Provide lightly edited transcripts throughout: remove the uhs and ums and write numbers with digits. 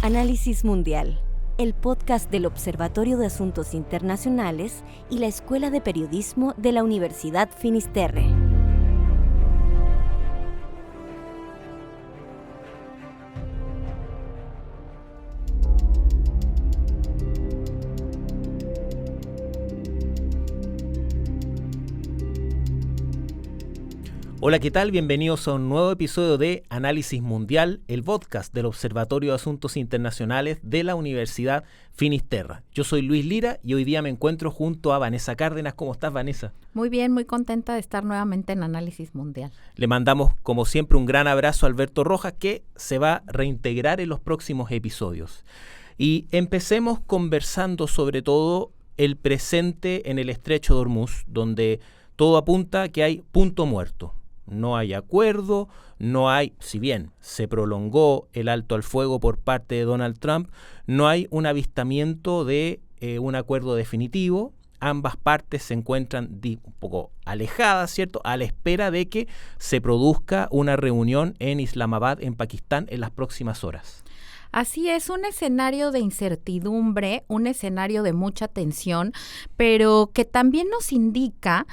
Análisis Mundial, el podcast del Observatorio de Asuntos Internacionales y la Escuela de Periodismo de la Universidad Finisterre. Hola, ¿qué tal? Bienvenidos a un nuevo episodio de Análisis Mundial, el podcast del Observatorio de Asuntos Internacionales de la Universidad Finisterre. Yo soy Luis Lira y hoy día me encuentro junto a Vanessa Cárdenas. ¿Cómo estás, Vanessa? Muy bien, muy contenta de estar nuevamente en Análisis Mundial. Le mandamos, como siempre, un gran abrazo a Alberto Rojas, que se va a reintegrar en los próximos episodios. Y empecemos conversando sobre todo el presente en el Estrecho de Hormuz, donde todo apunta a que hay punto muerto. No hay acuerdo, no hay, si bien se prolongó el alto al fuego por parte de Donald Trump, no hay un avistamiento de un acuerdo definitivo. Ambas partes se encuentran un poco alejadas, ¿cierto?, a la espera de que se produzca una reunión en Islamabad, en Pakistán, en las próximas horas. Así es, un escenario de incertidumbre, un escenario de mucha tensión, pero que también nos indica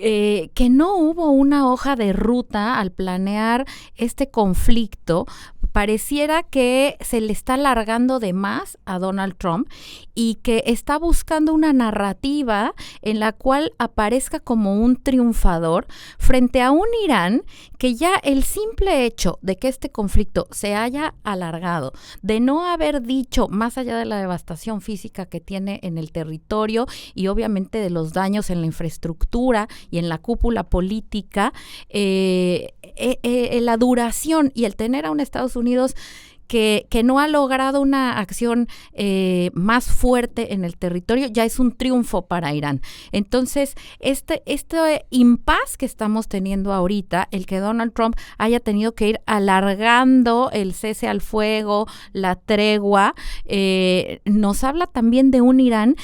que no hubo una hoja de ruta al planear este conflicto. Pareciera que se le está alargando de más a Donald Trump y que está buscando una narrativa en la cual aparezca como un triunfador frente a un Irán que ya el simple hecho de que este conflicto se haya alargado, de no haber dicho, más allá de la devastación física que tiene en el territorio y obviamente de los daños en la infraestructura y en la cúpula política, la duración y el tener a un Estados Unidos que no ha logrado una acción más fuerte en el territorio, ya es un triunfo para Irán. Entonces, este impas que estamos teniendo ahorita, el que Donald Trump haya tenido que ir alargando el cese al fuego, la tregua, nos habla también de un Irán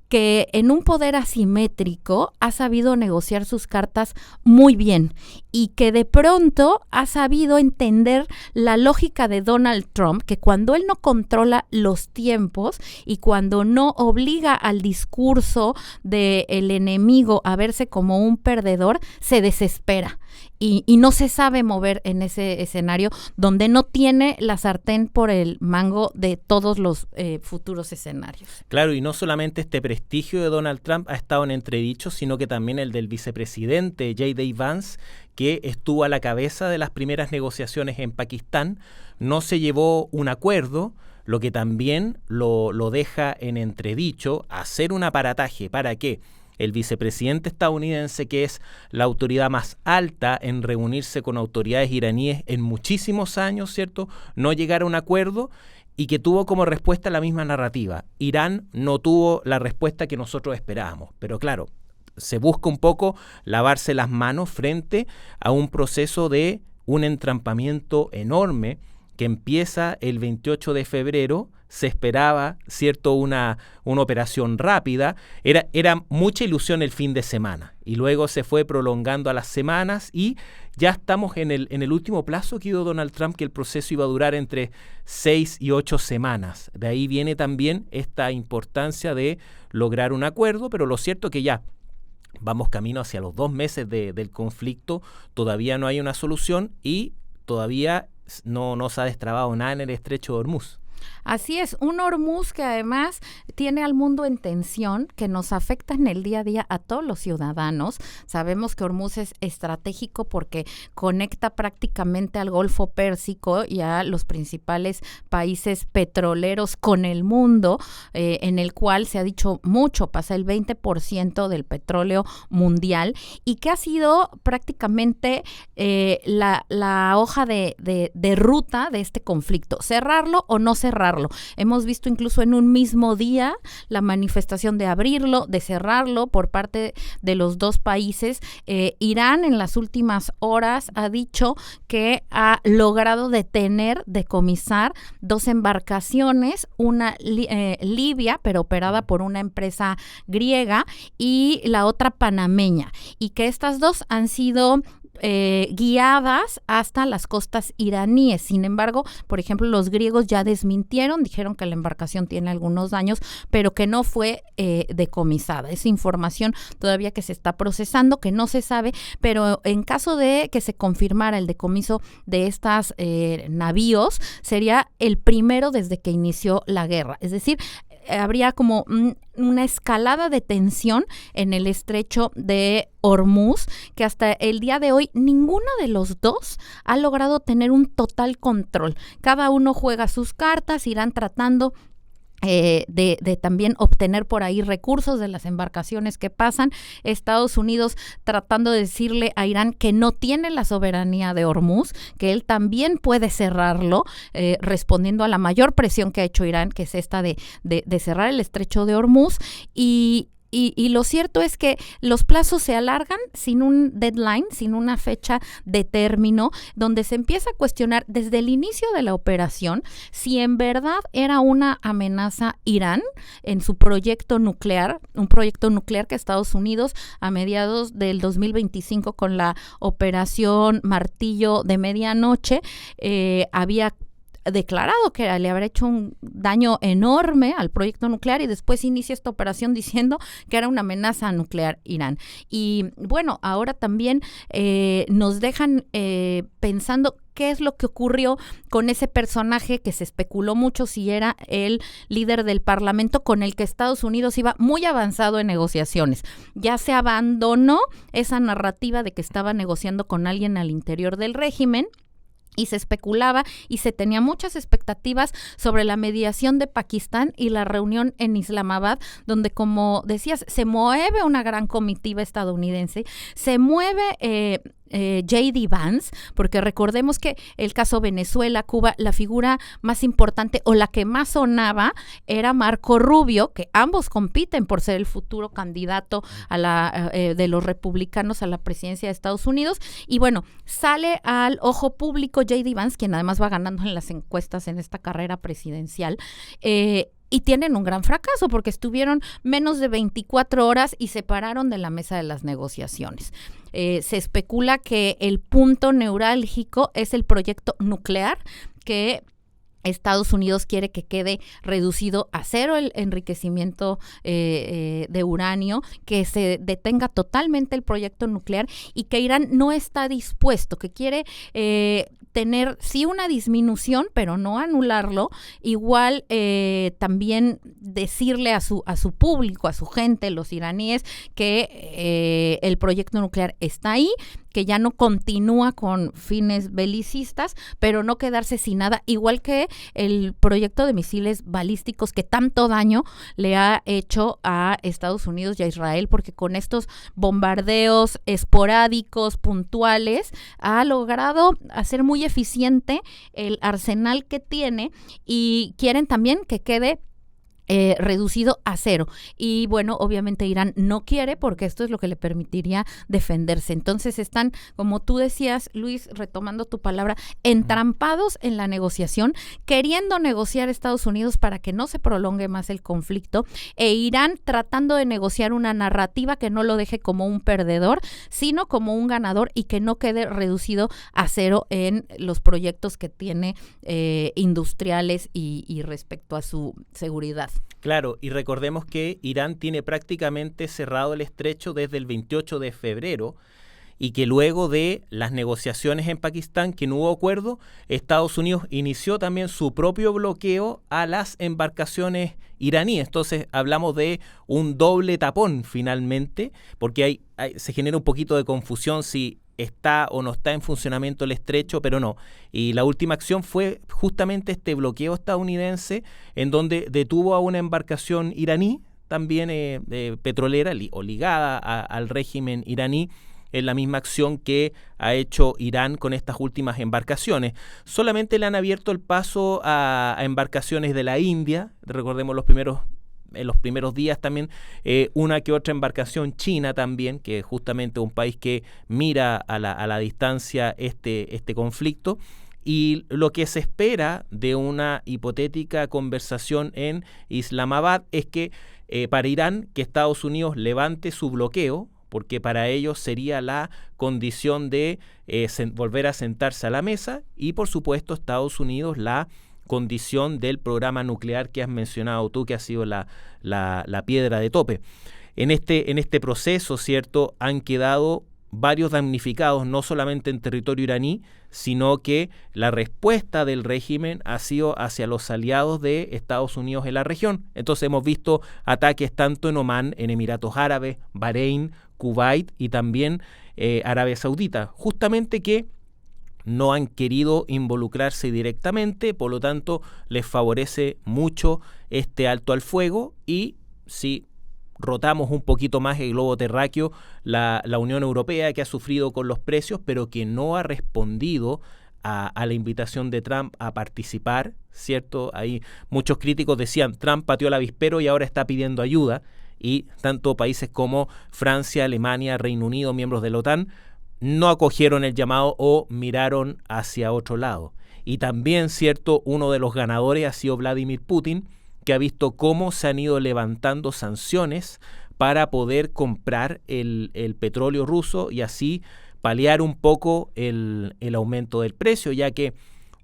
que en un poder asimétrico ha sabido negociar sus cartas muy bien y que de pronto ha sabido entender la lógica de Donald Trump, que cuando él no controla los tiempos y cuando no obliga al discurso del enemigo a verse como un perdedor, se desespera. Y no se sabe mover en ese escenario donde no tiene la sartén por el mango de todos los futuros escenarios. Claro, y no solamente este prestigio de Donald Trump ha estado en entredicho, sino que también el del vicepresidente J.D. Vance, que estuvo a la cabeza de las primeras negociaciones en Pakistán. No se llevó un acuerdo, lo que también lo deja en entredicho. Hacer un aparataje para que el vicepresidente estadounidense, que es la autoridad más alta en reunirse con autoridades iraníes en muchísimos años, ¿cierto?, no llegar a un acuerdo, y que tuvo como respuesta la misma narrativa. Irán no tuvo la respuesta que nosotros esperábamos, pero claro, se busca un poco lavarse las manos frente a un proceso de un entrampamiento enorme que empieza el 28 de febrero. Se esperaba, ¿cierto?, una operación rápida. Era mucha ilusión el fin de semana y luego se fue prolongando a las semanas y ya estamos en el último plazo que dio Donald Trump, que el proceso iba a durar entre 6 y 8 semanas. De ahí viene también esta importancia de lograr un acuerdo, pero lo cierto es que ya vamos camino hacia los 2 meses del conflicto, todavía no hay una solución y todavía no se ha destrabado nada en el Estrecho de Hormuz. Así es, un Hormuz que además tiene al mundo en tensión, que nos afecta en el día a día a todos los ciudadanos. Sabemos que Hormuz es estratégico porque conecta prácticamente al Golfo Pérsico y a los principales países petroleros con el mundo, en el cual se ha dicho mucho, pasa el 20% del petróleo mundial y que ha sido prácticamente la hoja de ruta de este conflicto, cerrarlo o no cerrarlo. Hemos visto incluso en un mismo día la manifestación de abrirlo, de cerrarlo por parte de los dos países. Irán en las últimas horas ha dicho que ha logrado decomisar 2 embarcaciones, una libia, pero operada por una empresa griega, y la otra panameña, y que estas 2 han sido guiadas hasta las costas iraníes. Sin embargo, por ejemplo, los griegos ya desmintieron, dijeron que la embarcación tiene algunos daños, pero que no fue decomisada. Es información todavía que se está procesando, que no se sabe, pero en caso de que se confirmara el decomiso de estas navíos, sería el primero desde que inició la guerra. Es decir, habría como una escalada de tensión en el estrecho de Hormuz, que hasta el día de hoy ninguno de los dos ha logrado tener un total control. Cada uno juega sus cartas, irán tratando de también obtener por ahí recursos de las embarcaciones que pasan. Estados Unidos tratando de decirle a Irán que no tiene la soberanía de Hormuz, que él también puede cerrarlo, respondiendo a la mayor presión que ha hecho Irán, que es esta de cerrar el estrecho de Hormuz. Y lo cierto es que los plazos se alargan sin un deadline, sin una fecha de término, donde se empieza a cuestionar desde el inicio de la operación si en verdad era una amenaza Irán en su proyecto nuclear, un proyecto nuclear que Estados Unidos a mediados del 2025 con la operación Martillo de Medianoche había declarado que le habría hecho un daño enorme al proyecto nuclear, y después inicia esta operación diciendo que era una amenaza nuclear Irán. Y bueno, ahora también nos dejan pensando qué es lo que ocurrió con ese personaje que se especuló mucho si era el líder del parlamento con el que Estados Unidos iba muy avanzado en negociaciones. Ya se abandonó esa narrativa de que estaba negociando con alguien al interior del régimen, y se especulaba y se tenía muchas expectativas sobre la mediación de Pakistán y la reunión en Islamabad, donde, como decías, se mueve una gran comitiva estadounidense, se mueve J.D. Vance, porque recordemos que el caso Venezuela, Cuba, la figura más importante o la que más sonaba era Marco Rubio, que ambos compiten por ser el futuro candidato a de los republicanos a la presidencia de Estados Unidos. Y bueno, sale al ojo público J.D. Vance, quien además va ganando en las encuestas en esta carrera presidencial, y tienen un gran fracaso porque estuvieron menos de 24 horas y se pararon de la mesa de las negociaciones. Se especula que el punto neurálgico es el proyecto nuclear, que Estados Unidos quiere que quede reducido a cero el enriquecimiento de uranio, que se detenga totalmente el proyecto nuclear, y que Irán no está dispuesto, que quiere tener sí una disminución, pero no anularlo. Igual también decirle a su público, a su gente, los iraníes, que el proyecto nuclear está ahí, que ya no continúa con fines belicistas, pero no quedarse sin nada, igual que el proyecto de misiles balísticos que tanto daño le ha hecho a Estados Unidos y a Israel, porque con estos bombardeos esporádicos, puntuales, ha logrado hacer muy eficiente el arsenal que tiene, y quieren también que quede reducido a cero. Y bueno, obviamente Irán no quiere, porque esto es lo que le permitiría defenderse. Entonces están, como tú decías, Luis, retomando tu palabra, entrampados en la negociación, queriendo negociar Estados Unidos para que no se prolongue más el conflicto, e Irán tratando de negociar una narrativa que no lo deje como un perdedor, sino como un ganador, y que no quede reducido a cero en los proyectos que tiene industriales y respecto a su seguridad. Claro, y recordemos que Irán tiene prácticamente cerrado el estrecho desde el 28 de febrero, y que luego de las negociaciones en Pakistán, que no hubo acuerdo, Estados Unidos inició también su propio bloqueo a las embarcaciones iraníes. Entonces hablamos de un doble tapón finalmente, porque se genera un poquito de confusión si está o no está en funcionamiento el estrecho, pero no. Y la última acción fue justamente este bloqueo estadounidense, en donde detuvo a una embarcación iraní, también petrolera o ligada al régimen iraní, en la misma acción que ha hecho Irán con estas últimas embarcaciones. Solamente le han abierto el paso a embarcaciones de la India. Recordemos en los primeros días también una que otra embarcación china también, que es justamente un país que mira a la distancia este conflicto. Y lo que se espera de una hipotética conversación en Islamabad es que para Irán, que Estados Unidos levante su bloqueo, porque para ellos sería la condición de volver a sentarse a la mesa, y por supuesto Estados Unidos la condición del programa nuclear que has mencionado tú, que ha sido la piedra de tope. En este proceso, ¿cierto?, han quedado varios damnificados, no solamente en territorio iraní, sino que la respuesta del régimen ha sido hacia los aliados de Estados Unidos en la región. Entonces hemos visto ataques tanto en Omán, en Emiratos Árabes, Bahrein, Kuwait y también Arabia Saudita, justamente que no han querido involucrarse directamente, por lo tanto les favorece mucho este alto al fuego. Y si rotamos un poquito más el globo terráqueo, la Unión Europea, que ha sufrido con los precios, pero que no ha respondido a la invitación de Trump a participar, ¿cierto? Ahí muchos críticos decían, Trump pateó el avispero y ahora está pidiendo ayuda, y tanto países como Francia, Alemania, Reino Unido, miembros de la OTAN, no acogieron el llamado o miraron hacia otro lado. Y también, ¿cierto?, uno de los ganadores ha sido Vladimir Putin, que ha visto cómo se han ido levantando sanciones para poder comprar el petróleo ruso y así paliar un poco el aumento del precio, ya que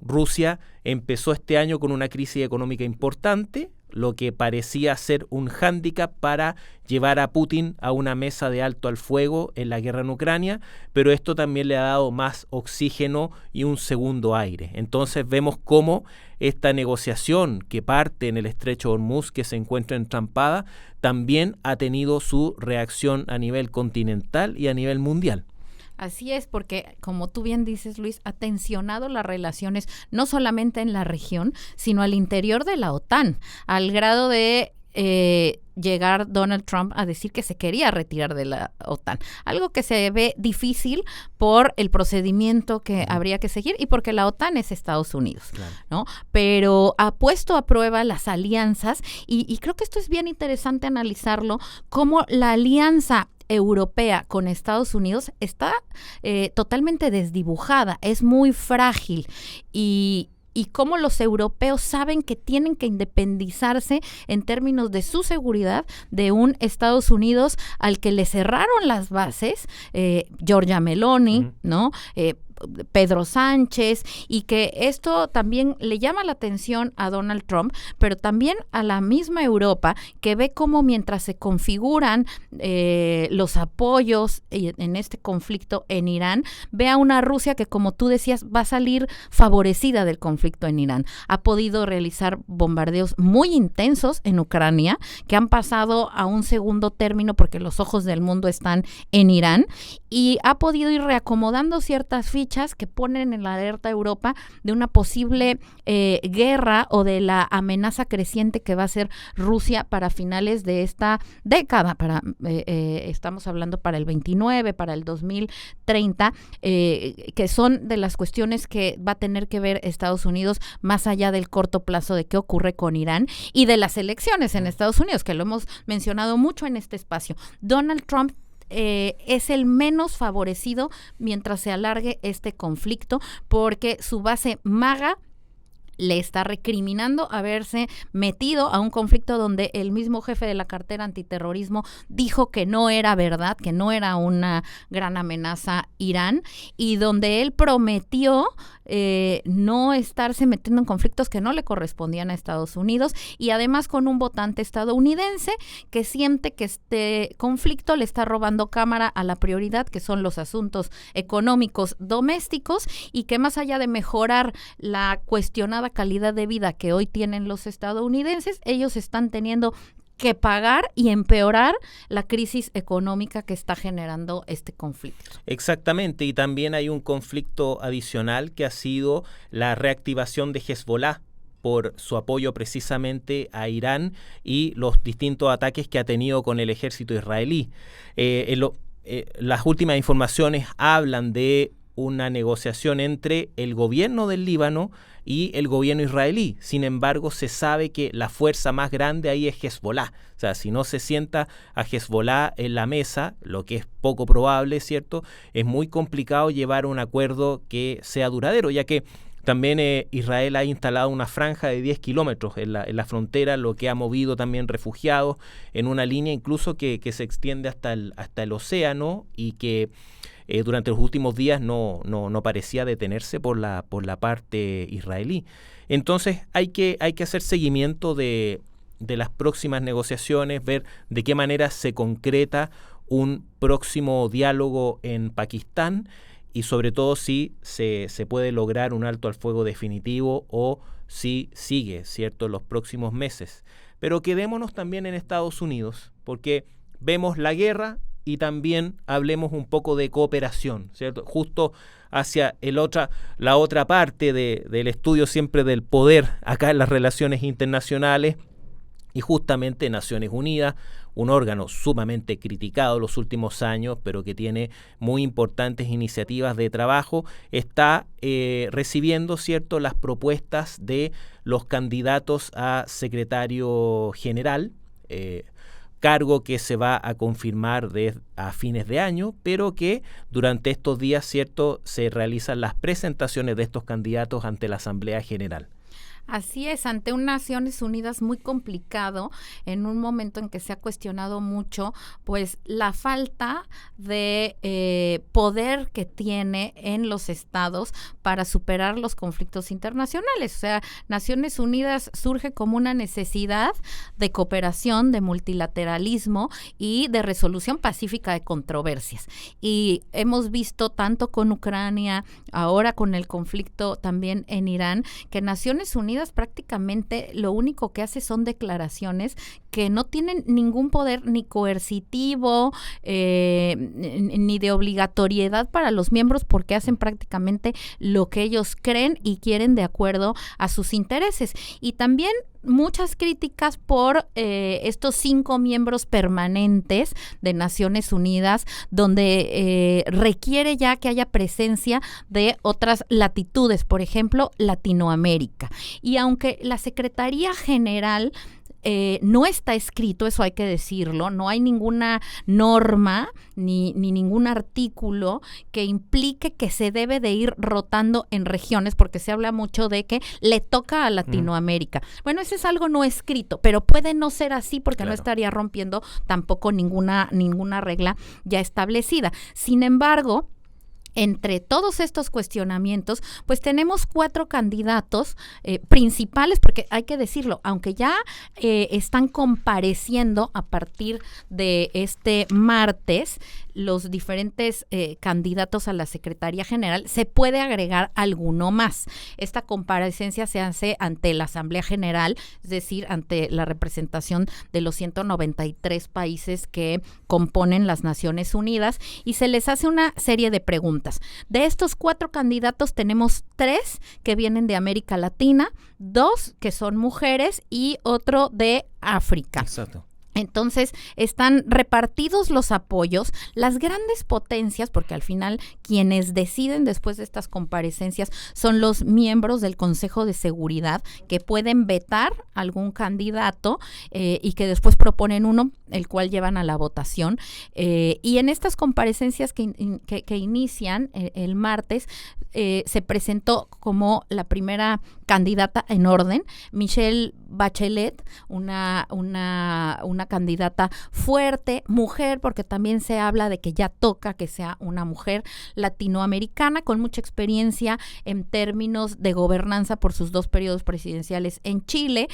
Rusia empezó este año con una crisis económica importante, lo que parecía ser un hándicap para llevar a Putin a una mesa de alto al fuego en la guerra en Ucrania, pero esto también le ha dado más oxígeno y un segundo aire. Entonces vemos cómo esta negociación que parte en el estrecho de Hormuz, que se encuentra entrampada, también ha tenido su reacción a nivel continental y a nivel mundial. Así es, porque como tú bien dices, Luis, ha tensionado las relaciones no solamente en la región, sino al interior de la OTAN, al grado de llegar Donald Trump a decir que se quería retirar de la OTAN. Algo que se ve difícil por el procedimiento que habría que seguir y porque la OTAN es Estados Unidos, claro, ¿no? Pero ha puesto a prueba las alianzas y creo que esto es bien interesante analizarlo, cómo la alianza europea con Estados Unidos está totalmente desdibujada, es muy frágil y cómo los europeos saben que tienen que independizarse en términos de su seguridad de un Estados Unidos al que le cerraron las bases, Giorgia Meloni, ¿no? Pedro Sánchez, y que esto también le llama la atención a Donald Trump, pero también a la misma Europa, que ve cómo mientras se configuran los apoyos en este conflicto en Irán, ve a una Rusia que, como tú decías, va a salir favorecida del conflicto en Irán. Ha podido realizar bombardeos muy intensos en Ucrania, que han pasado a un segundo término porque los ojos del mundo están en Irán, y ha podido ir reacomodando ciertas fichas que ponen en la alerta a Europa de una posible guerra o de la amenaza creciente que va a ser Rusia para finales de esta década. Estamos hablando para el 29, para el 2030, que son de las cuestiones que va a tener que ver Estados Unidos más allá del corto plazo de qué ocurre con Irán y de las elecciones en Estados Unidos, que lo hemos mencionado mucho en este espacio. Donald Trump es el menos favorecido mientras se alargue este conflicto, porque su base MAGA le está recriminando haberse metido a un conflicto donde el mismo jefe de la cartera antiterrorismo dijo que no era verdad, que no era una gran amenaza Irán, y donde él prometió no estarse metiendo en conflictos que no le correspondían a Estados Unidos, y además con un votante estadounidense que siente que este conflicto le está robando cámara a la prioridad, que son los asuntos económicos domésticos, y que más allá de mejorar la cuestionada calidad de vida que hoy tienen los estadounidenses, ellos están teniendo que pagar y empeorar la crisis económica que está generando este conflicto. Exactamente, y también hay un conflicto adicional que ha sido la reactivación de Hezbollah por su apoyo precisamente a Irán y los distintos ataques que ha tenido con el ejército israelí. Las últimas informaciones hablan de una negociación entre el gobierno del Líbano y el gobierno israelí. Sin embargo, se sabe que la fuerza más grande ahí es Hezbollah. O sea, si no se sienta a Hezbollah en la mesa, lo que es poco probable, ¿cierto?, es muy complicado llevar un acuerdo que sea duradero, ya que También Israel ha instalado una franja de 10 kilómetros en la frontera, lo que ha movido también refugiados en una línea incluso que se extiende hasta el océano y que durante los últimos días no parecía detenerse por la parte israelí. Entonces hay que hacer seguimiento de las próximas negociaciones, ver de qué manera se concreta un próximo diálogo en Pakistán y sobre todo si se puede lograr un alto al fuego definitivo o si sigue, ¿cierto?, en los próximos meses. Pero quedémonos también en Estados Unidos, porque vemos la guerra y también hablemos un poco de cooperación, ¿cierto? Justo hacia la otra parte del estudio siempre del poder acá en las relaciones internacionales. Y justamente Naciones Unidas, un órgano sumamente criticado en los últimos años, pero que tiene muy importantes iniciativas de trabajo, está recibiendo, ¿cierto?, las propuestas de los candidatos a secretario general, cargo que se va a confirmar a fines de año, pero que durante estos días, ¿cierto?, se realizan las presentaciones de estos candidatos ante la Asamblea General. Así es, ante un Naciones Unidas muy complicado, en un momento en que se ha cuestionado mucho, pues la falta de poder que tiene en los estados para superar los conflictos internacionales. O sea, Naciones Unidas surge como una necesidad de cooperación, de multilateralismo y de resolución pacífica de controversias. Y hemos visto tanto con Ucrania, ahora con el conflicto también en Irán, que Naciones Unidas prácticamente lo único que hace son declaraciones que no tienen ningún poder ni coercitivo ni de obligatoriedad para los miembros, porque hacen prácticamente lo que ellos creen y quieren de acuerdo a sus intereses. Y también muchas críticas por estos 5 miembros permanentes de Naciones Unidas, donde requiere ya que haya presencia de otras latitudes, por ejemplo, Latinoamérica. Y aunque la Secretaría General no está escrito, eso hay que decirlo, no hay ninguna norma ni ningún artículo que implique que se debe de ir rotando en regiones, porque se habla mucho de que le toca a Latinoamérica. Bueno, ese es algo no escrito, pero puede no ser así porque no estaría rompiendo tampoco ninguna regla ya establecida. Sin embargo, entre todos estos cuestionamientos, pues tenemos 4 candidatos principales, porque hay que decirlo, aunque ya están compareciendo a partir de este martes los diferentes candidatos a la Secretaría General, se puede agregar alguno más. Esta comparecencia se hace ante la Asamblea General, es decir, ante la representación de los 193 países que componen las Naciones Unidas, y se les hace una serie de preguntas. De estos 4 candidatos tenemos 3 que vienen de América Latina, 2 que son mujeres y otro de África. Exacto. Entonces, están repartidos los apoyos, las grandes potencias, porque al final quienes deciden después de estas comparecencias son los miembros del Consejo de Seguridad, que pueden vetar algún candidato y que después proponen uno, el cual llevan a la votación. Y en estas comparecencias que inician el martes, se presentó como la primera candidata en orden Michelle Bachelet, una candidata fuerte, mujer, porque también se habla de que ya toca que sea una mujer latinoamericana con mucha experiencia en términos de gobernanza por sus 2 periodos presidenciales en Chile,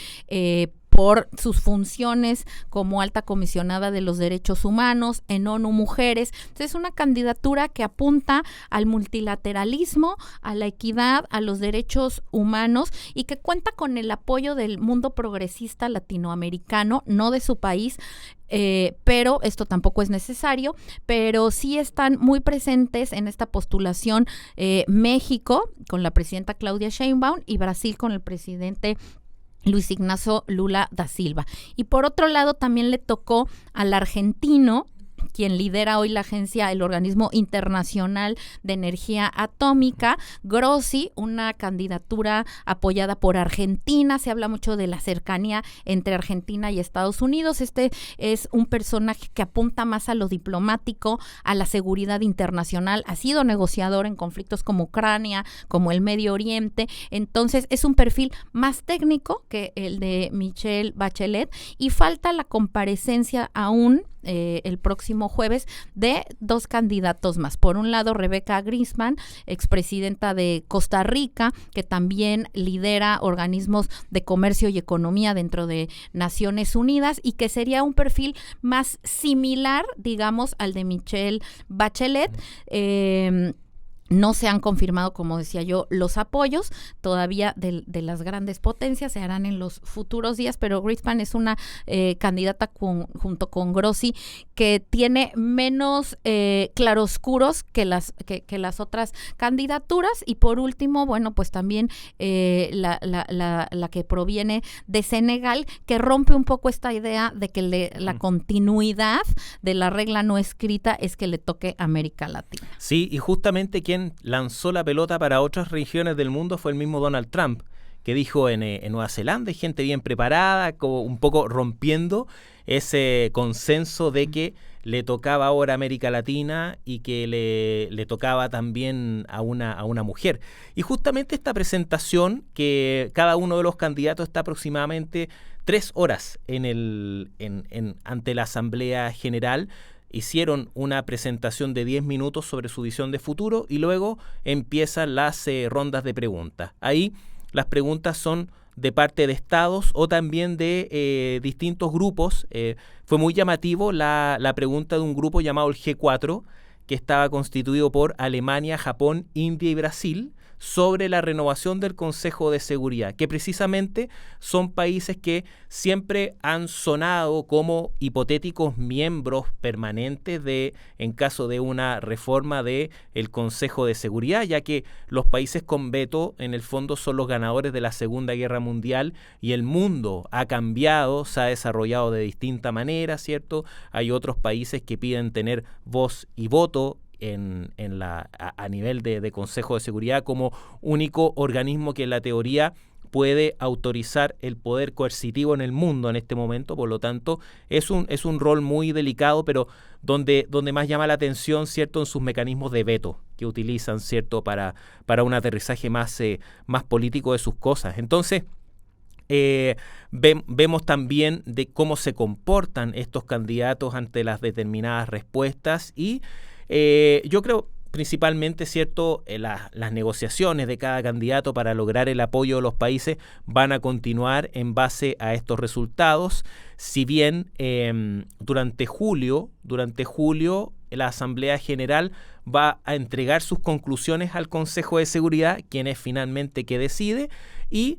por sus funciones como alta comisionada de los derechos humanos en ONU Mujeres. Entonces, es una candidatura que apunta al multilateralismo, a la equidad, a los derechos humanos, y que cuenta con el apoyo del mundo progresista latinoamericano, no de su país, pero esto tampoco es necesario, pero sí están muy presentes en esta postulación México con la presidenta Claudia Sheinbaum y Brasil con el presidente Luis Ignacio Lula da Silva. Y por otro lado también le tocó al argentino quien lidera hoy la agencia, el Organismo Internacional de Energía Atómica, Grossi, una candidatura apoyada por Argentina. Se habla mucho de la cercanía entre Argentina y Estados Unidos. Este es un personaje que apunta más a lo diplomático, a la seguridad internacional. Ha sido negociador en conflictos como Ucrania, como el Medio Oriente. Entonces, es un perfil más técnico que el de Michelle Bachelet, y falta la comparecencia aún el próximo jueves de 2 candidatos más. Por un lado, Rebeca Grisman, expresidenta de Costa Rica, que también lidera organismos de comercio y economía dentro de Naciones Unidas, y que sería un perfil más similar, digamos, al de Michelle Bachelet. No se han confirmado, como decía yo, los apoyos todavía de las grandes potencias, se harán en los futuros días, pero Grisman es una candidata junto con Grossi que tiene menos claroscuros que las otras candidaturas. Y por último, bueno, pues también la que proviene de Senegal, que rompe un poco esta idea de que la continuidad de la regla no escrita es que le toque a América Latina. Sí, y justamente quien lanzó la pelota para otras regiones del mundo fue el mismo Donald Trump, que dijo en Nueva Zelanda hay gente bien preparada, como un poco rompiendo ese consenso de que le tocaba ahora a América Latina y que le tocaba también a una mujer. Y justamente esta presentación, que cada uno de los candidatos está aproximadamente 3 horas ante la Asamblea General, hicieron una presentación de 10 minutos sobre su visión de futuro y luego empiezan las rondas de preguntas. Ahí las preguntas son de parte de estados o también de distintos grupos. Fue muy llamativo la pregunta de un grupo llamado el G4, que estaba constituido por Alemania, Japón, India y Brasil, sobre la renovación del Consejo de Seguridad, que precisamente son países que siempre han sonado como hipotéticos miembros permanentes en caso de una reforma del Consejo de Seguridad, ya que los países con veto en el fondo son los ganadores de la Segunda Guerra Mundial y el mundo ha cambiado, se ha desarrollado de distinta manera, ¿cierto? Hay otros países que piden tener voz y voto a nivel de Consejo de Seguridad como único organismo que en la teoría puede autorizar el poder coercitivo en el mundo en este momento. Por lo tanto, es un rol muy delicado, pero donde más llama la atención, ¿cierto?, en sus mecanismos de veto que utilizan, ¿cierto?, para un aterrizaje más político de sus cosas. Entonces, vemos también de cómo se comportan estos candidatos ante las determinadas respuestas y yo creo principalmente, ¿cierto?, las negociaciones de cada candidato para lograr el apoyo de los países van a continuar en base a estos resultados. Si bien durante julio la Asamblea General va a entregar sus conclusiones al Consejo de Seguridad, quien es finalmente que decide, y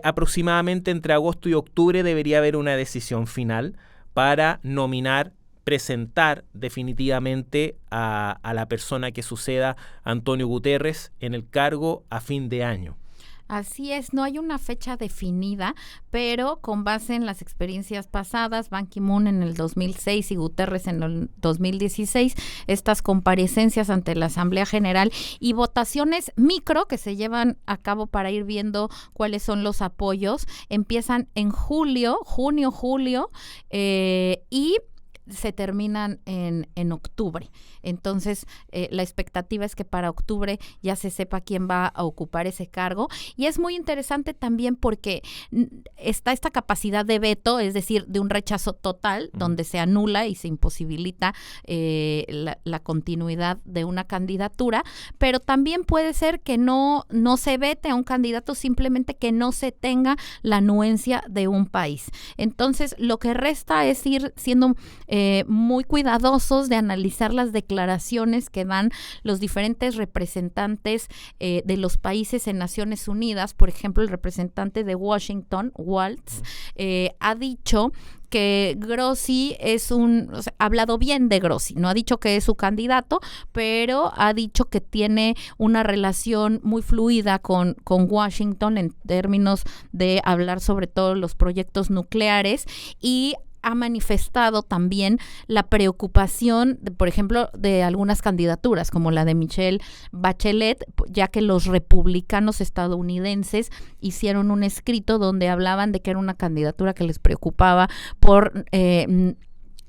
aproximadamente entre agosto y octubre debería haber una decisión final para presentar definitivamente a la persona que suceda a Antonio Guterres en el cargo a fin de año. Así es, no hay una fecha definida, pero con base en las experiencias pasadas, Ban Ki-moon en el 2006 y Guterres en el 2016, estas comparecencias ante la Asamblea General y votaciones micro que se llevan a cabo para ir viendo cuáles son los apoyos, empiezan en junio, y se terminan en octubre. Entonces, la expectativa es que para octubre ya se sepa quién va a ocupar ese cargo. Y es muy interesante también porque está esta capacidad de veto, es decir, de un rechazo total, donde se anula y se imposibilita la continuidad de una candidatura, pero también puede ser que no se vete a un candidato, simplemente que no se tenga la anuencia de un país. Entonces, lo que resta es ir siendo muy cuidadosos de analizar las declaraciones que dan los diferentes representantes de los países en Naciones Unidas. Por ejemplo, el representante de Washington, Waltz, ha dicho que Grossi ha hablado bien de Grossi, no ha dicho que es su candidato, pero ha dicho que tiene una relación muy fluida con Washington en términos de hablar sobre todos los proyectos nucleares, y ha manifestado también la preocupación, por ejemplo, de algunas candidaturas, como la de Michelle Bachelet, ya que los republicanos estadounidenses hicieron un escrito donde hablaban de que era una candidatura que les preocupaba por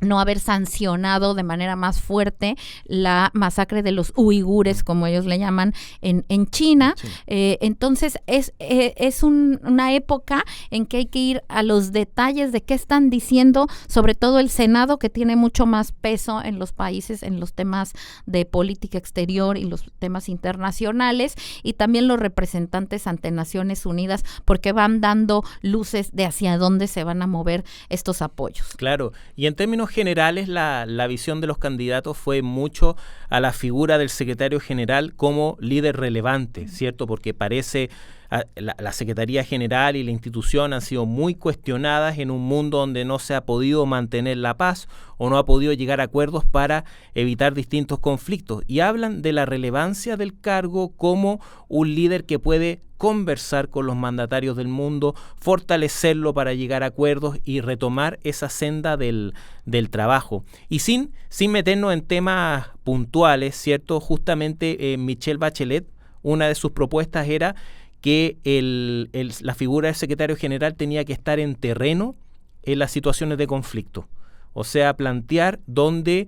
no haber sancionado de manera más fuerte la masacre de los uigures, como ellos le llaman, en China. Entonces, es una época en que hay que ir a los detalles de qué están diciendo, sobre todo el Senado, que tiene mucho más peso en los países, en los temas de política exterior y los temas internacionales, y también los representantes ante Naciones Unidas, porque van dando luces de hacia dónde se van a mover estos apoyos. Claro, y en términos generales la visión de los candidatos fue mucho a la figura del secretario general como líder relevante, ¿cierto? Porque parece la Secretaría General y la institución han sido muy cuestionadas en un mundo donde no se ha podido mantener la paz o no ha podido llegar a acuerdos para evitar distintos conflictos. Y hablan de la relevancia del cargo como un líder que puede conversar con los mandatarios del mundo, fortalecerlo para llegar a acuerdos y retomar esa senda del trabajo. Y sin meternos en temas puntuales, ¿cierto? Justamente Michelle Bachelet, una de sus propuestas era que la figura del secretario general tenía que estar en terreno en las situaciones de conflicto. O sea, plantear donde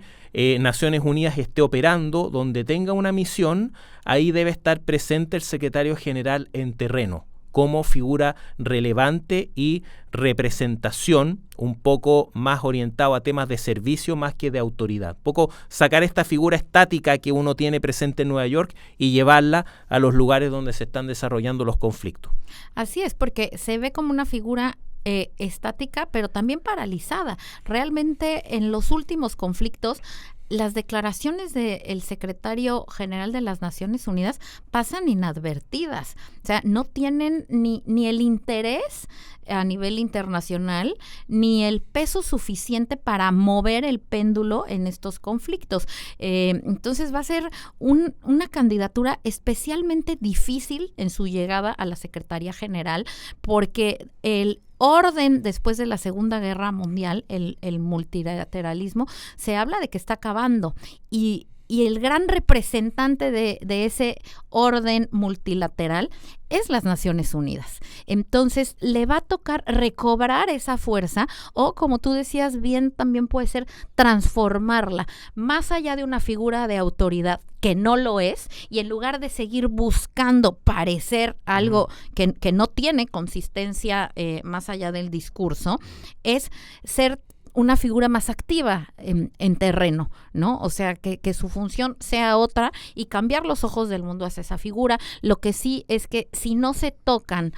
Naciones Unidas esté operando, donde tenga una misión, ahí debe estar presente el secretario general en terreno, como figura relevante y representación, un poco más orientado a temas de servicio más que de autoridad. Un poco sacar esta figura estática que uno tiene presente en Nueva York y llevarla a los lugares donde se están desarrollando los conflictos. Así es, porque se ve como una figura estática, pero también paralizada. Realmente en los últimos conflictos, las declaraciones del secretario general de las Naciones Unidas pasan inadvertidas. O sea, no tienen ni el interés a nivel internacional, ni el peso suficiente para mover el péndulo en estos conflictos. Entonces va a ser una candidatura especialmente difícil en su llegada a la Secretaría General, porque el orden después de la Segunda Guerra Mundial, el multilateralismo, se habla de que está acabando y el gran representante de ese orden multilateral es las Naciones Unidas. Entonces, le va a tocar recobrar esa fuerza o, como tú decías bien, también puede ser transformarla, más allá de una figura de autoridad que no lo es, y en lugar de seguir buscando parecer algo que no tiene consistencia más allá del discurso, es ser una figura más activa en terreno, ¿no? O sea, que su función sea otra y cambiar los ojos del mundo hacia esa figura. Lo que sí es que si no se tocan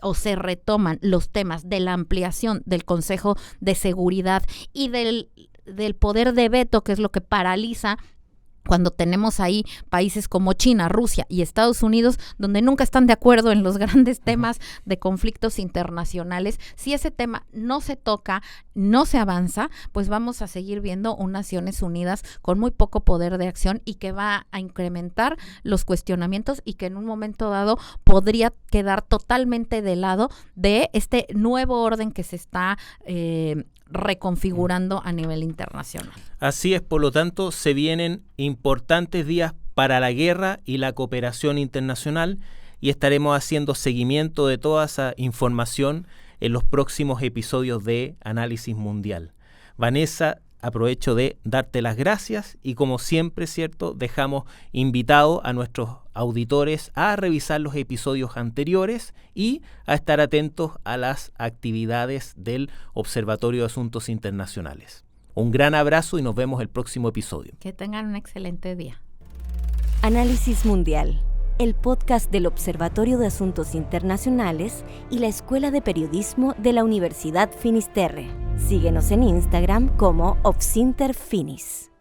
o se retoman los temas de la ampliación del Consejo de Seguridad y del poder de veto, que es lo que paraliza cuando tenemos ahí países como China, Rusia y Estados Unidos, donde nunca están de acuerdo en los grandes temas de conflictos internacionales, si ese tema no se toca, no se avanza, pues vamos a seguir viendo un Naciones Unidas con muy poco poder de acción y que va a incrementar los cuestionamientos y que en un momento dado podría quedar totalmente de lado de este nuevo orden que se está reconfigurando a nivel internacional. Así es, por lo tanto, se vienen importantes días para la guerra y la cooperación internacional y estaremos haciendo seguimiento de toda esa información en los próximos episodios de Análisis Mundial. Vanessa, aprovecho de darte las gracias y, como siempre, ¿cierto?, dejamos invitado a nuestros auditores a revisar los episodios anteriores y a estar atentos a las actividades del Observatorio de Asuntos Internacionales. Un gran abrazo y nos vemos el próximo episodio. Que tengan un excelente día. Análisis Mundial, el podcast del Observatorio de Asuntos Internacionales y la Escuela de Periodismo de la Universidad Finisterre. Síguenos en Instagram como Obsinterfinis.